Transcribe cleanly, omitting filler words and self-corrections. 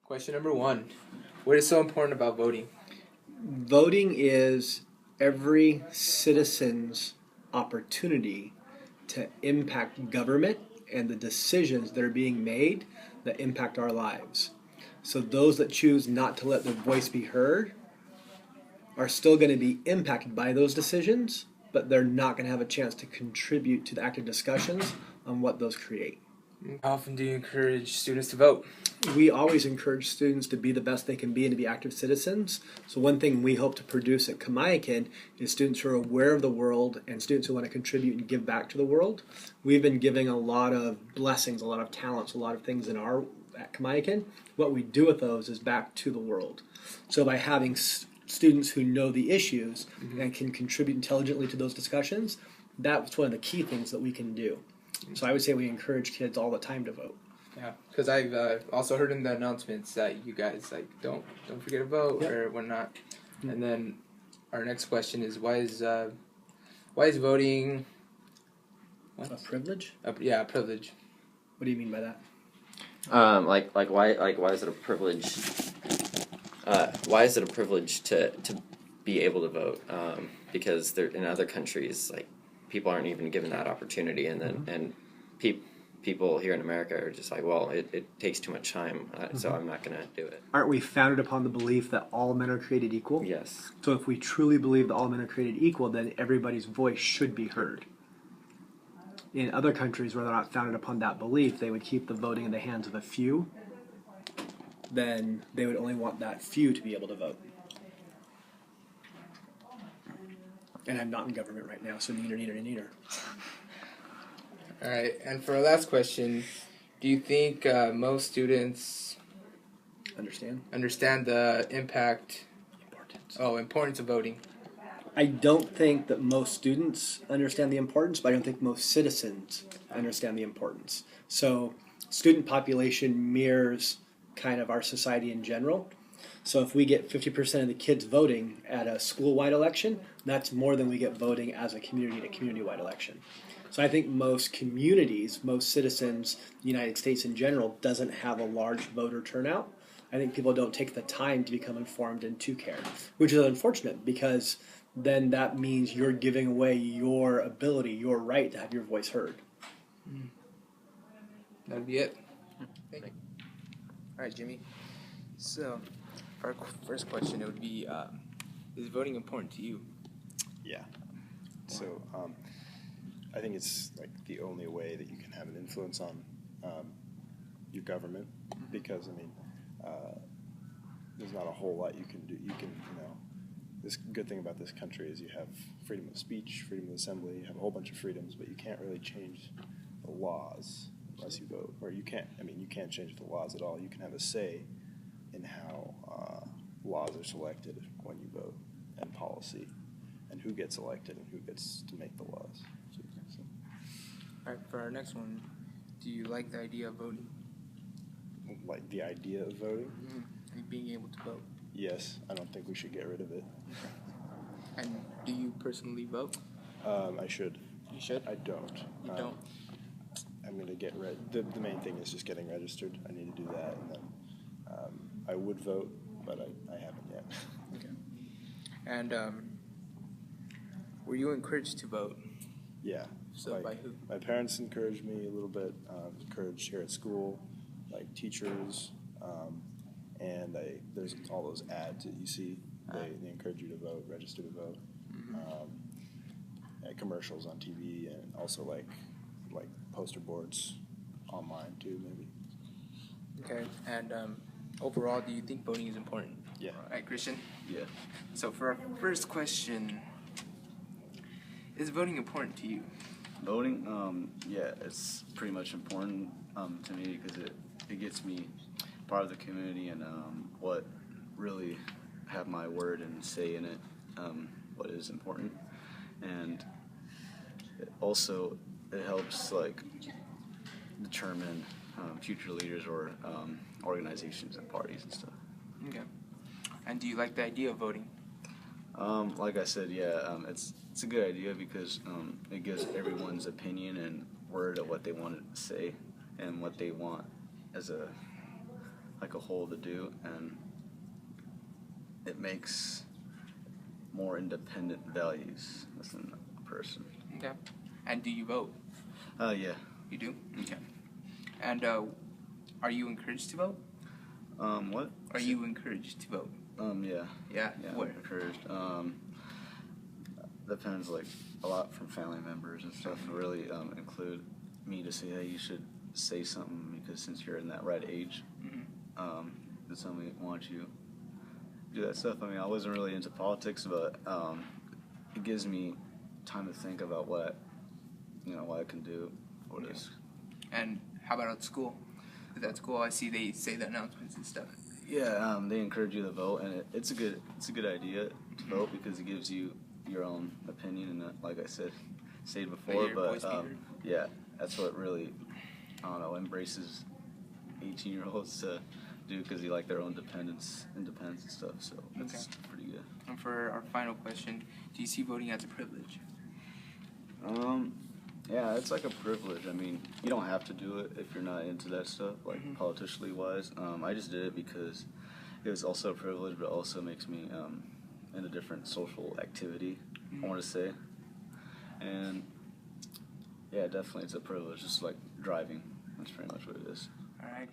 Question number one. What is so important about voting? Voting is every citizen's opportunity to impact government and the decisions that are being made that impact our lives. So those that choose not to let their voice be heard are still going to be impacted by those decisions, but they're not going to have a chance to contribute to the active discussions on what those create. How often do you encourage students to vote? We always encourage students to be the best they can be and to be active citizens. So one thing we hope to produce at Kamiakin is students who are aware of the world and students who want to contribute and give back to the world. We've been giving a lot of blessings, a lot of talents, a lot of things at Kamiakin. What we do with those is back to the world. So by having students who know the issues and can contribute intelligently to those discussions, that's one of the key things that we can do. So I would say we encourage kids all the time to vote. Yeah, because I've also heard in the announcements that you guys don't forget to vote or whatnot. Mm-hmm. And then our next question is why is voting a privilege? A privilege. What do you mean by that? Why is it a privilege? Why is it a privilege to be able to vote? Because in other countries, people aren't even given that opportunity, and then people here in America are just like, well, it takes too much time, so I'm not going to do it. Aren't we founded upon the belief that all men are created equal? Yes. So if we truly believe that all men are created equal, then everybody's voice should be heard. In other countries where they're not founded upon that belief, they would keep the voting in the hands of a few. Then they would only want that few to be able to vote. And I'm not in government right now, so neither. All right, and for our last question, do you think most students understand the importance of voting? I don't think that most students understand the importance, but I don't think most citizens understand the importance. So student population mirrors kind of our society in general. So if we get 50% of the kids voting at a school-wide election, that's more than we get voting as a community at a community-wide election. So I think most communities, most citizens, the United States in general, doesn't have a large voter turnout. I think people don't take the time to become informed and to care, which is unfortunate because then that means you're giving away your ability, your right to have your voice heard. That'd be it. Thank you. All right, Jimmy. So, for our first question, it would be, is voting important to you? Yeah. So, I think it's the only way that you can have an influence on your government, because there's not a whole lot you can do. This good thing about this country is you have freedom of speech, freedom of assembly, you have a whole bunch of freedoms, but you can't really change the laws unless you vote. Or you can't change the laws at all. You can have a say in how laws are selected when you vote, and policy, and who gets elected and who gets to make the laws. So. All right, for our next one, do you like the idea of voting? Like the idea of voting? And being able to vote? Yes, I don't think we should get rid of it. And do you personally vote? I should. You should? I don't. You don't? I'm going to get the main thing is just getting registered. I need to do that, and then I would vote, but I haven't yet. Okay. And were you encouraged to vote? Yeah. So by who? My parents encouraged me a little bit, encouraged here at school, teachers, and there's all those ads that you see. They encourage you to vote, register to vote. Commercials on TV, and also like poster boards online too, maybe. Okay, and overall, do you think voting is important? Yeah. All right, Christian? Yeah. So for our first question, is voting important to you? Voting, yeah, it's pretty much important to me because it gets me part of the community and what really have my word and say in it, what is important. And it helps determine future leaders or organizations and parties and stuff. Okay. And do you like the idea of voting? Like I said, yeah, it's a good idea because it gives everyone's opinion and word of what they want to say and what they want as a like a whole to do, and it makes more independent values as a person. Okay. And do you vote? Yeah. You do? Okay. And are you encouraged to vote? What? Are you encouraged to vote? Yeah. Yeah. Yeah, Where? I'm encouraged. Depends, like, a lot from family members and stuff to really include me to say, hey, you should say something because since you're in that right age, that somebody wants you to do that stuff. I mean, I wasn't really into politics, but it gives me time to think about what I can do for this. And how about at school? Is at school? I see they say the announcements and stuff. Yeah, they encourage you to vote, and it's a good idea to vote because it gives you your own opinion, and like I said before, your voice be heard. yeah, that's what really embraces 18-year-olds to do because they like their own independence and stuff. So that's pretty good. And for our final question, do you see voting as a privilege? Yeah, it's like a privilege. I mean, you don't have to do it if you're not into that stuff, like politically wise. I just did it because it was also a privilege, but also makes me in a different social activity, I want to say. And yeah, definitely it's a privilege, just like driving. That's pretty much what it is. Alrighty.